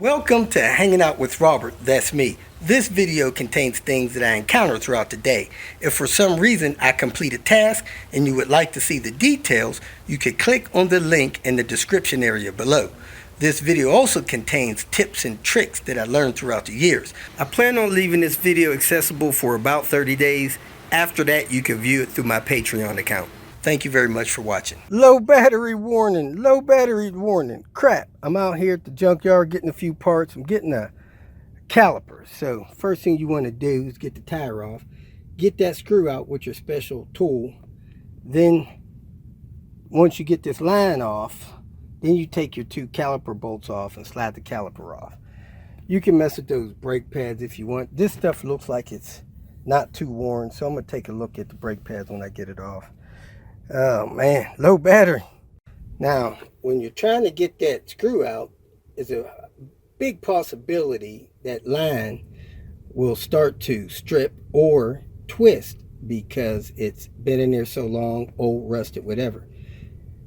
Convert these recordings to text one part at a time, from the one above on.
Welcome to Hanging Out with Robert, that's me. This video contains things that I encounter throughout the day. If for some reason I complete a task and you would like to see the details, you can click on the link in the description area below. This video also contains tips and tricks that I learned throughout the years. I plan on leaving this video accessible for about 30 days. After that, you can view it through my Patreon account. Thank you very much for watching. Low battery warning, low battery warning. Crap, I'm out here at the junkyard getting a few parts. I'm getting a caliper. So first thing you want to do is get the tire off. Get that screw out with your special tool. Then once you get this line off, then you take your two caliper bolts off and slide the caliper off. You can mess with those brake pads if you want. This stuff looks like it's not too worn, so I'm going to take a look at the brake pads when I get it off. Oh man, low battery. Now, when you're trying to get that screw out, there's a big possibility that line will start to strip or twist because it's been in there so long, old, rusted, whatever.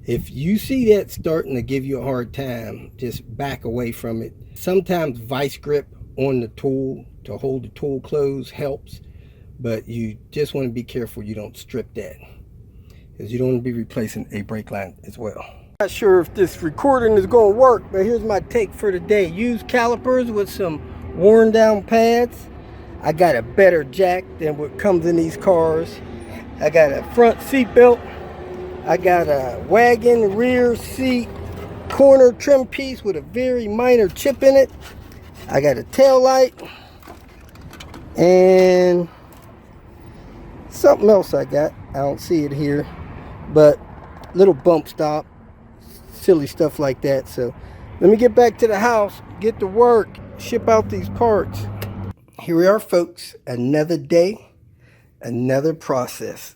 If you see that starting to give you a hard time, just back away from it. Sometimes vice grip on the tool to hold the tool closed helps, but you just want to be careful you don't strip that, because you don't want to be replacing a brake line as well. Not sure if this recording is going to work, but here's my take for today. Use calipers with some worn down pads. I got a better jack than what comes in these cars. I got a front seat belt. I got a wagon rear seat corner trim piece with a very minor chip in it. I got a tail light and something else I got. I don't see it here, but little bump stop, silly stuff like that. So let me get back to the house, get to work, ship out these parts. Here we are, folks. Another day, another process.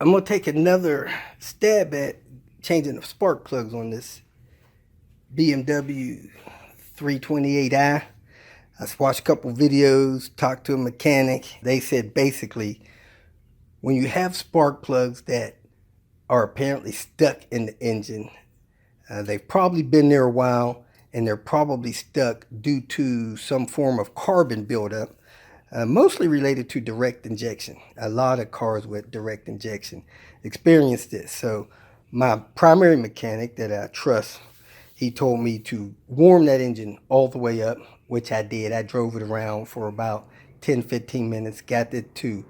I'm going to take another stab at changing the spark plugs on this BMW 328i. I watched a couple videos, talked to a mechanic. They said basically, when you have spark plugs that are apparently stuck in the engine, they've probably been there a while and they're probably stuck due to some form of carbon buildup, mostly related to direct injection. A lot of cars with direct injection experience this. So my primary mechanic that I trust, he told me to warm that engine all the way up, which I did. I drove it around for about 10-15 minutes, got it to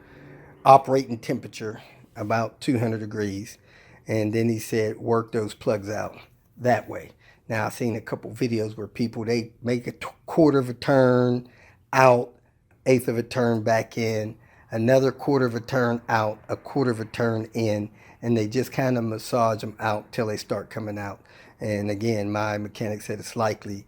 operating temperature about 200 degrees, and then he said work those plugs out that way. Now I've seen a couple videos where people, they make a quarter of a turn out, eighth of a turn back in, another quarter of a turn out, a quarter of a turn in, and they just kind of massage them out till they start coming out. And again, my mechanic said it's likely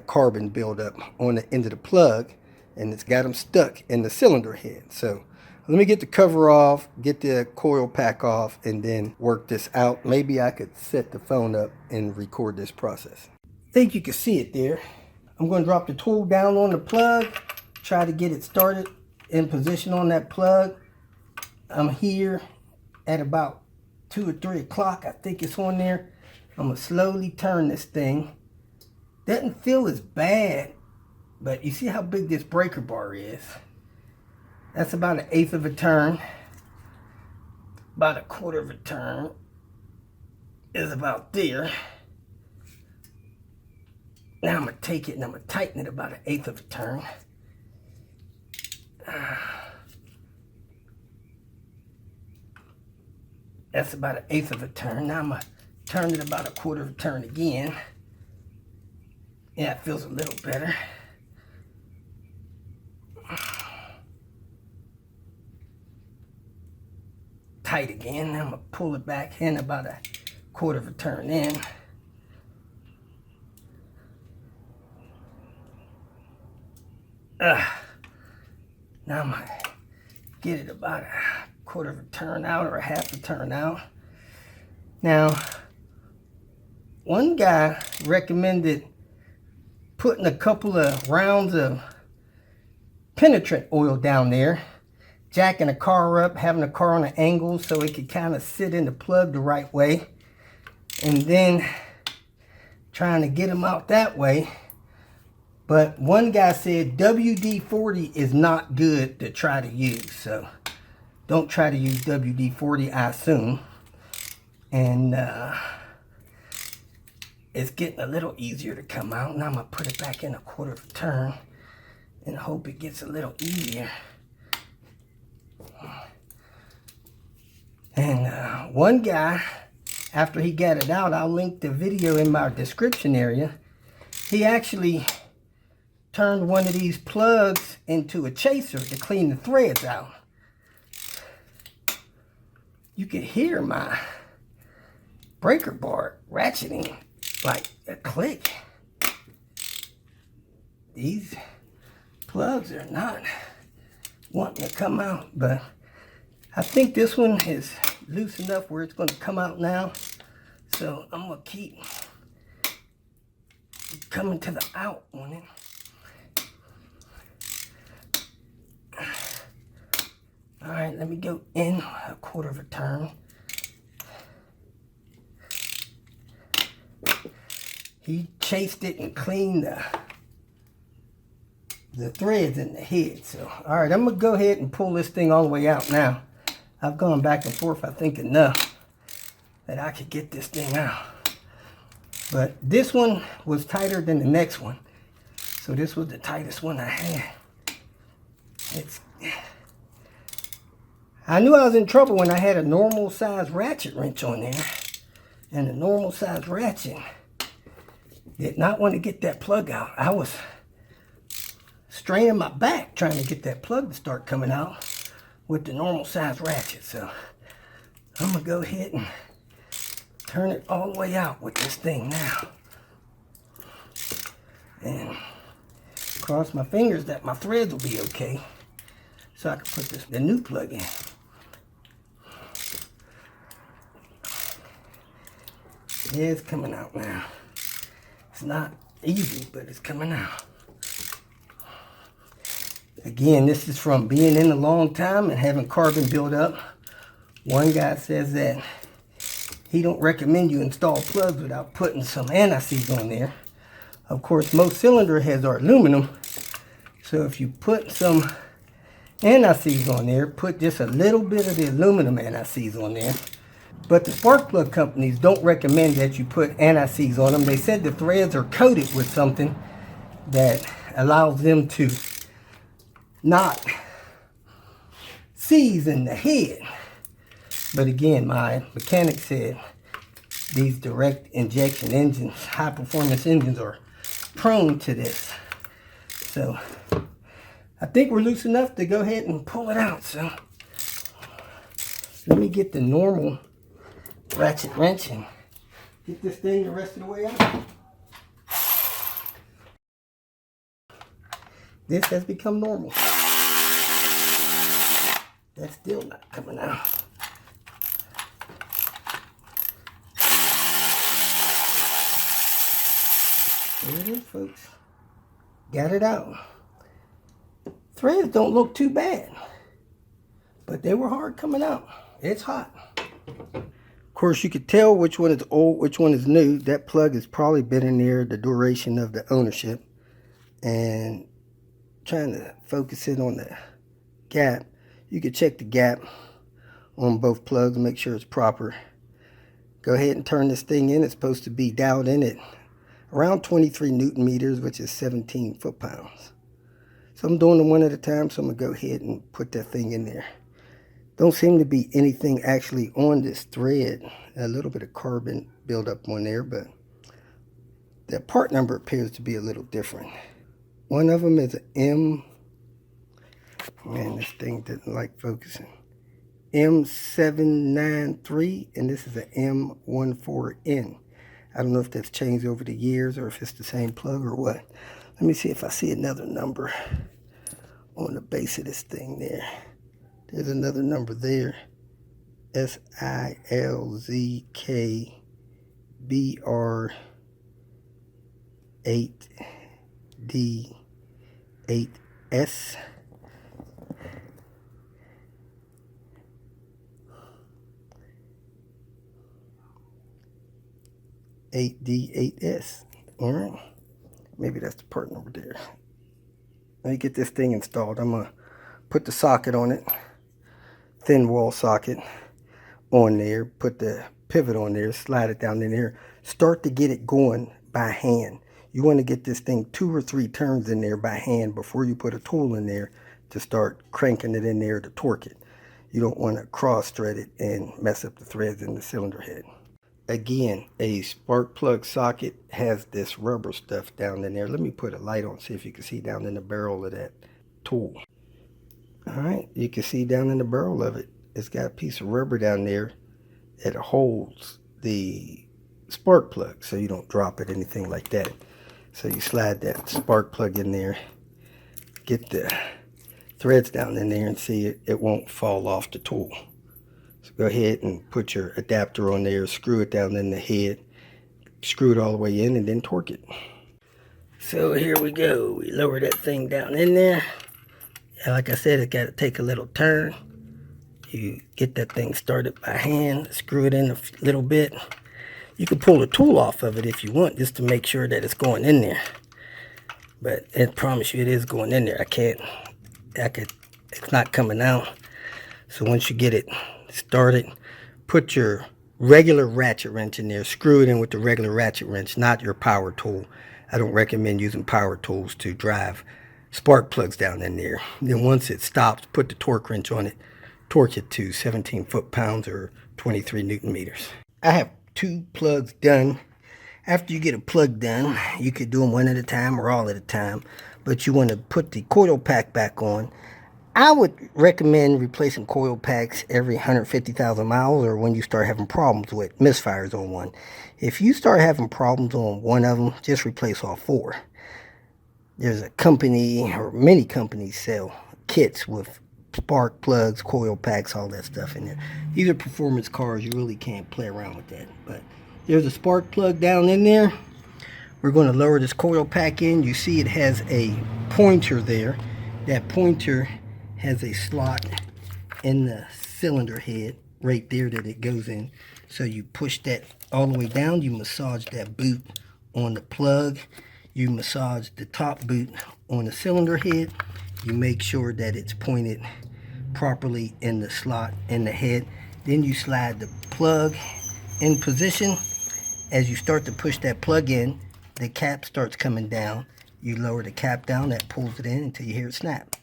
carbon buildup on the end of the plug, and it's got them stuck in the cylinder head. So let me get the cover off, get the coil pack off, and then work this out. Maybe I could set the phone up and record this process. I think you can see it there. I'm going to drop the tool down on the plug, try to get it started in position on that plug. I'm here at about 2 or 3 o'clock. I think it's on there. I'm going to slowly turn this thing. Doesn't feel as bad, but you see how big this breaker bar is. That's about an eighth of a turn. About a quarter of a turn is about there. Now I'm going to take it and I'm going to tighten it about an eighth of a turn. That's about an eighth of a turn. Now I'm going to turn it about a quarter of a turn again. Yeah, it feels a little better. Tight again. Now I'm going to pull it back in about a quarter of a turn in. Now I'm going to get it about a quarter of a turn out or a half a turn out. Now, one guy recommended putting a couple of rounds of penetrant oil down there, jacking the car up, having the car on an angle so it could kind of sit in the plug the right way, and then trying to get them out that way But one guy said WD-40 is not good to try to use. So don't try to use WD-40, I assume. And it's getting a little easier to come out. Now I'm going to put it back in a quarter of a turn and hope it gets a little easier. And one guy, after he got it out, I'll link the video in my description area. He actually turned one of these plugs into a chaser to clean the threads out. You can hear my breaker bar ratcheting like a click. These plugs are not wanting to come out, but I think this one is loose enough where it's going to come out now. So I'm going to keep coming to the out on it. All right, let me go in a quarter of a turn. He chased it and cleaned the threads in the head. So, all right, I'm going to go ahead and pull this thing all the way out now. I've gone back and forth, I think, enough that I could get this thing out. But this one was tighter than the next one. So this was the tightest one I had. I knew I was in trouble when I had a normal size ratchet wrench on there. And the normal size ratchet did not want to get that plug out. I was straining my back trying to get that plug to start coming out with the normal size ratchet. So I'm going to go ahead and turn it all the way out with this thing now. And cross my fingers that my threads will be okay, so I can put the new plug in. Yeah, it's coming out now. It's not easy, but it's coming out. Again, this is from being in a long time and having carbon build up. One guy says that he don't recommend you install plugs without putting some anti-seize on there. Of course, most cylinder heads are aluminum. So if you put some anti-seize on there, put just a little bit of the aluminum anti-seize on there. But the spark plug companies don't recommend that you put anti-seize on them. They said the threads are coated with something that allows them to not seize in the head. But again, my mechanic said these direct injection engines, high performance engines, are prone to this. So I think we're loose enough to go ahead and pull it out. So let me get the normal ratchet wrench and get this thing the rest of the way out. This has become normal. That's still not coming out. There it is, folks. Got it out. Threads don't look too bad, but they were hard coming out. It's hot. Of course, you could tell which one is old, which one is new. That plug has probably been in there the duration of the ownership. And trying to focus in on the gap. You can check the gap on both plugs, make sure it's proper. Go ahead and turn this thing in. It's supposed to be dialed in at around 23 Newton meters, which is 17 foot-pounds. So I'm doing them one at a time, so I'm going to go ahead and put that thing in there. Don't seem to be anything actually on this thread. A little bit of carbon buildup on there, but the part number appears to be a little different. One of them is an M. Man, this thing didn't like focusing. M793, and this is an M14N. I don't know if that's changed over the years or if it's the same plug or what. Let me see if I see another number on the base of this thing there. There's another number there. SILZKBR8D8S. D8S. All right. Maybe that's the part over there. Let me get this thing installed. I'm going to put the socket on it, thin wall socket on there, put the pivot on there, slide it down in there, start to get it going by hand. You want to get this thing 2 or 3 turns in there by hand before you put a tool in there to start cranking it in there to torque it. You don't want to cross thread it and mess up the threads in the cylinder head. Again, a spark plug socket has this rubber stuff down in there. Let me put a light on, see if you can see down in the barrel of that tool. Alright, you can see down in the barrel of it, it's got a piece of rubber down there that holds the spark plug so you don't drop it, anything like that. So you slide that spark plug in there, get the threads down in there, and see it won't fall off the tool. So go ahead and put your adapter on there, screw it down in the head, screw it all the way in, and then torque it. So here we go. We lower that thing down in there. Like I said, it's got to take a little turn. You get that thing started by hand, screw it in a little bit. You can pull the tool off of it if you want, just to make sure that it's going in there. But I promise you it is going in there. It's not coming out. So once you get it started, put your regular ratchet wrench in there, screw it in with the regular ratchet wrench, not your power tool. I don't recommend using power tools to drive spark plugs down in there. Then once it stops, put the torque wrench on it, torque it to 17 foot-pounds or 23 Newton meters. I have 2 plugs done. After you get a plug done, you could do them one at a time or all at a time, but you want to put the coil pack back on. I would recommend replacing coil packs every 150,000 miles or when you start having problems with misfires on one. If you start having problems on one of them, just replace all 4. There's a company, or many companies sell kits with spark plugs, coil packs, all that stuff in there. These are performance cars. You really can't play around with that. But there's a spark plug down in there. We're going to lower this coil pack in. You see it has a pointer there. That pointer has a slot in the cylinder head right there that it goes in. So you push that all the way down. You massage that boot on the plug. You massage the top boot on the cylinder head. You make sure that it's pointed properly in the slot in the head. Then you slide the plug in position. As you start to push that plug in, the cap starts coming down. You lower the cap down, that pulls it in until you hear it snap.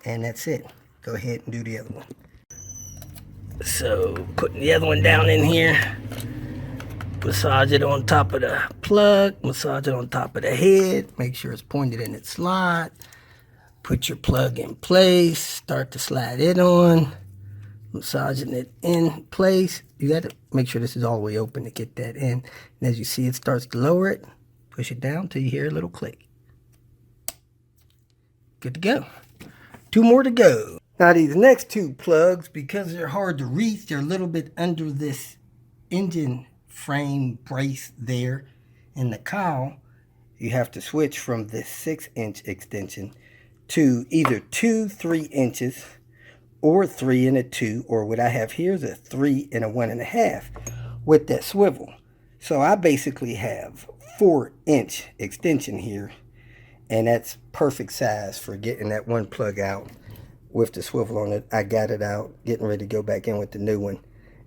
And that's it. Go ahead and do the other one. So putting the other one down in here, massage it on top of the plug, massage it on top of the head, make sure it's pointed in its slot. Put your plug in place, start to slide it on, massaging it in place. You got to make sure this is all the way open to get that in. And as you see, it starts to lower it. Push it down till you hear a little click. Good to go. 2 more to go. Now these next 2 plugs, because they're hard to reach, they're a little bit under this engine frame brace there in the cowl. You have to switch from this 6-inch extension to either 2 3-inches or 3 and a 2, or what I have here is a 3 and a 1.5 with that swivel. So I basically have 4-inch extension here, and that's perfect size for getting that one plug out with the swivel on it. I got it out, getting ready to go back in with the new one,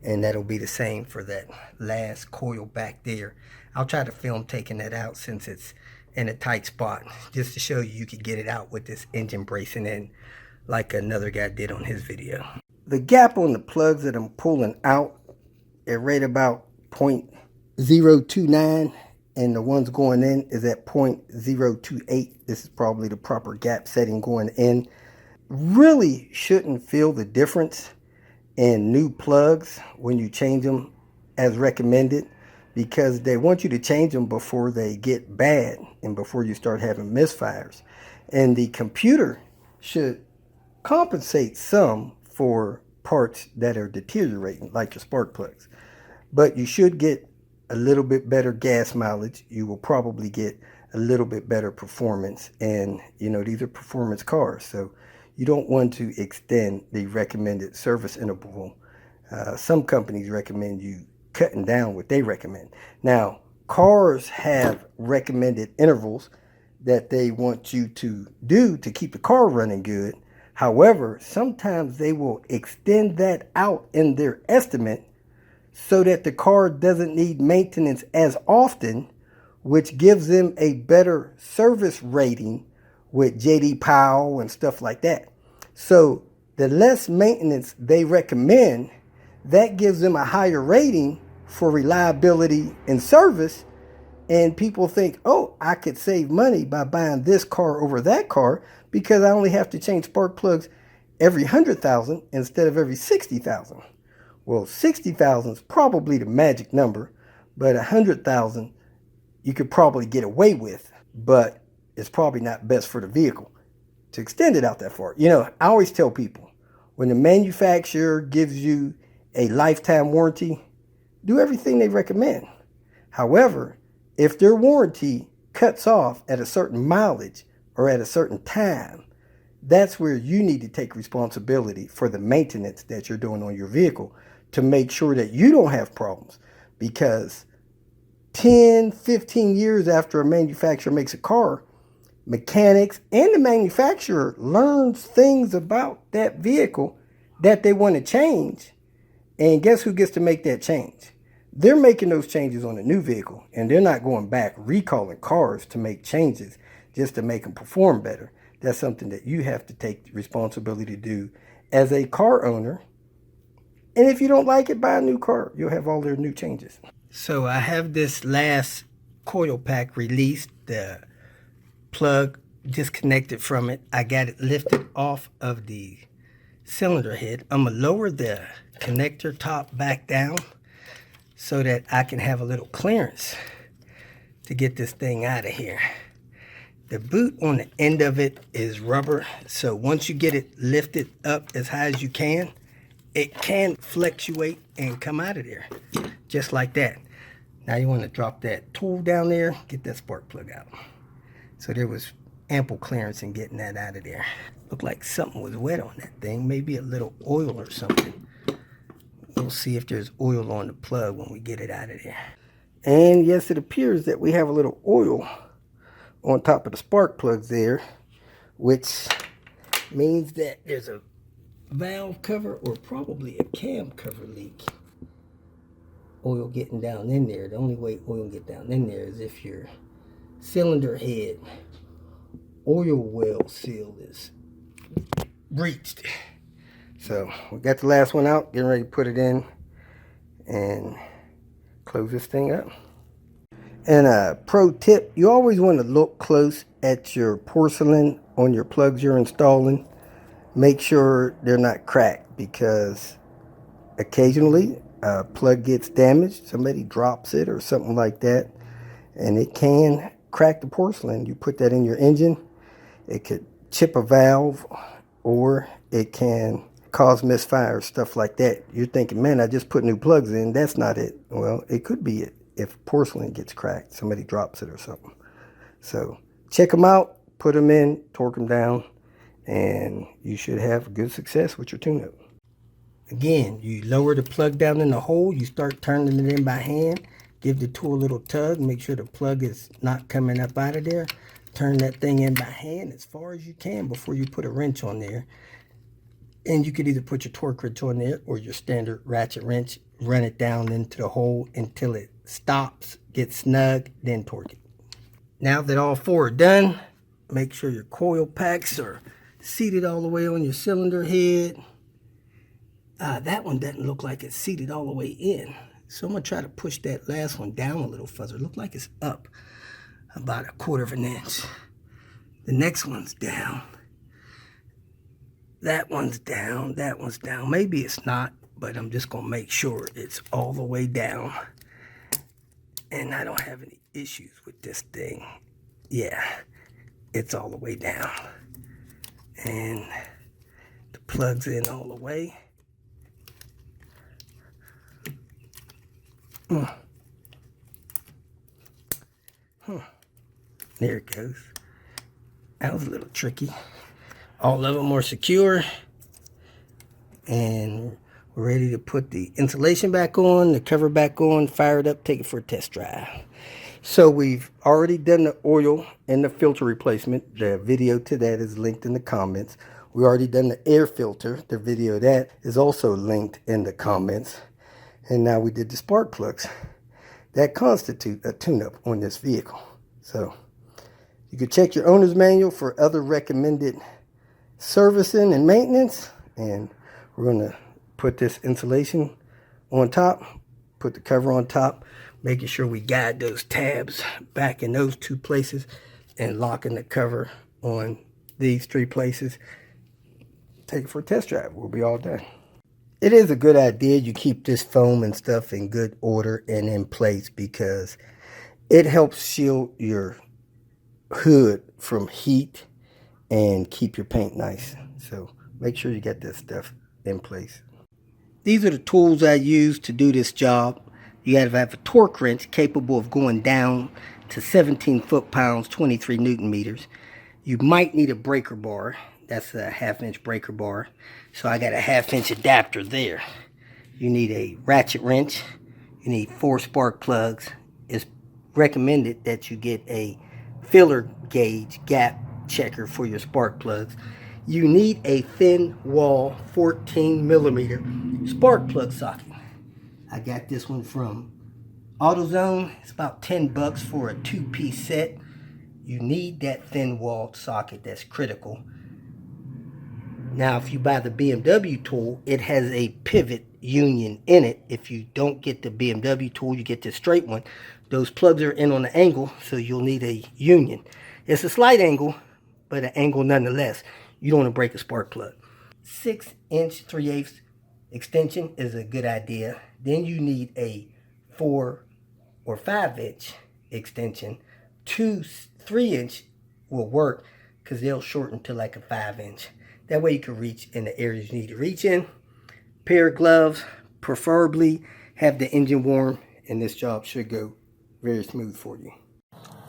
and that'll be the same for that last coil back there. I'll try to film taking that out since it's in a tight spot, just to show you could get it out with this engine bracing in like another guy did on his video. The gap on the plugs that I'm pulling out is right about 0.029, and the ones going in is at 0.028. This is probably the proper gap setting going in. Really shouldn't feel the difference in new plugs when you change them as recommended, because they want you to change them before they get bad and before you start having misfires. And the computer should compensate some for parts that are deteriorating, like your spark plugs. But you should get a little bit better gas mileage. You will probably get a little bit better performance. And, you know, these are performance cars, so you don't want to extend the recommended service interval. Some companies recommend you cutting down what they recommend. Now, cars have recommended intervals that they want you to do to keep the car running good. However, sometimes they will extend that out in their estimate so that the car doesn't need maintenance as often, which gives them a better service rating with JD Powell and stuff like that. So the less maintenance they recommend, that gives them a higher rating for reliability and service. And people think, oh, I could save money by buying this car over that car because I only have to change spark plugs every 100,000 instead of every 60,000. Well, 60,000 is probably the magic number, but 100,000 you could probably get away with, but it's probably not best for the vehicle to extend it out that far. You know, I always tell people, when the manufacturer gives you a lifetime warranty, do everything they recommend. However, if their warranty cuts off at a certain mileage or at a certain time, that's where you need to take responsibility for the maintenance that you're doing on your vehicle to make sure that you don't have problems. Because 10, 15 years after a manufacturer makes a car, mechanics and the manufacturer learns things about that vehicle that they want to change. And guess who gets to make that change? They're making those changes on a new vehicle, and they're not going back recalling cars to make changes just to make them perform better. That's something that you have to take responsibility to do as a car owner. And if you don't like it, buy a new car. You'll have all their new changes. So I have this last coil pack released. The plug disconnected from it. I got it lifted off of the cylinder head. I'm going to lower the connector top back down so that I can have a little clearance to get this thing out of here. The boot on the end of it is rubber, so once you get it lifted up as high as you can, it can fluctuate and come out of there, just like that. Now you want to drop that tool down there, get that spark plug out. So there was ample clearance in getting that out of there. Looked like something was wet on that thing, maybe a little oil or something. We'll see if there's oil on the plug when we get it out of there. And yes, it appears that we have a little oil on top of the spark plugs there, which means that there's a valve cover or probably a cam cover leak. Oil getting down in there. The only way oil will get down in there is if your cylinder head oil well seal is breached. So we got the last one out, getting ready to put it in and close this thing up. And a pro tip, you always want to look close at your porcelain on your plugs you're installing. Make sure they're not cracked, because occasionally a plug gets damaged, somebody drops it or something like that, and it can crack the porcelain. You put that in your engine, it could chip a valve, or it can cause misfire, stuff like that. You're thinking, man, I just put new plugs in. That's not it. Well, it could be it. If porcelain gets cracked, somebody drops it or something. So check them out, put them in, torque them down, and you should have good success with your tune-up. Again, you lower the plug down in the hole, you start turning it in by hand, give the tool a little tug, make sure the plug is not coming up out of there. Turn that thing in by hand as far as you can before you put a wrench on there. And you could either put your torque wrench on there or your standard ratchet wrench, run it down into the hole until it stops, gets snug, then torque it. Now that all four are done, make sure your coil packs are seated all the way on your cylinder head. That one doesn't look like it's seated all the way in. So I'm going to try to push that last one down a little further. It looks like it's up about 1/4 of an inch. The next one's down. That one's down. That one's down. Maybe it's not, but I'm just going to make sure it's all the way down. And I don't have any issues with this thing. Yeah, it's all the way down. And the plug's in all the way. There it goes. That was a little tricky. All of them are secure. And we're ready to put the insulation back on, the cover back on, fire it up, take it for a test drive. So we've already done the oil and the filter replacement. The video to that is linked in the comments. We already done the air filter. The video of that is also linked in the comments. And now we did the spark plugs that constitute a tune-up on this vehicle. So you can check your owner's manual for other recommended servicing and maintenance. And we're going to put this insulation on top, put the cover on top, making sure we guide those tabs back in those two places and locking the cover on these three places. Take it for a test drive. We'll be all done. It is a good idea you keep this foam and stuff in good order and in place, because it helps shield your hood from heat and keep your paint nice. So make sure you get this stuff in place. These are the tools I use to do this job. You gotta have a torque wrench capable of going down to 17 foot-pounds, 23 Newton meters. You might need a breaker bar. That's a 1/2-inch breaker bar. So I got a 1/2-inch adapter there. You need a ratchet wrench. You need 4 spark plugs. It's recommended that you get a filler gauge gap checker for your spark plugs. You need a thin wall 14mm spark plug socket. I got this one from AutoZone. It's about $10 for a 2-piece set. You need that thin wall socket. That's critical. Now, if you buy the BMW tool, it has a pivot union in it. If you don't get the BMW tool, you get the straight one. Those plugs are in on an angle, so you'll need a union. It's a slight angle, but an angle nonetheless. You don't want to break a spark plug. 6-inch 3/8 extension is a good idea. Then you need a 4 or 5-inch extension. 2 3-inch will work because they'll shorten to like a 5-inch. That way you can reach in the areas you need to reach in. Pair of gloves, preferably have the engine warm, and this job should go very smooth for you.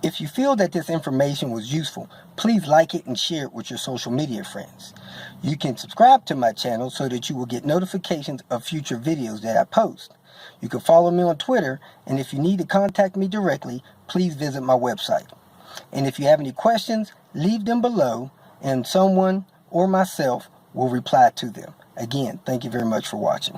If you feel that this information was useful, please like it and share it with your social media friends. You can subscribe to my channel so that you will get notifications of future videos that I post. You can follow me on Twitter, and if you need to contact me directly, please visit my website. And if you have any questions, leave them below, and someone or myself will reply to them. Again, thank you very much for watching.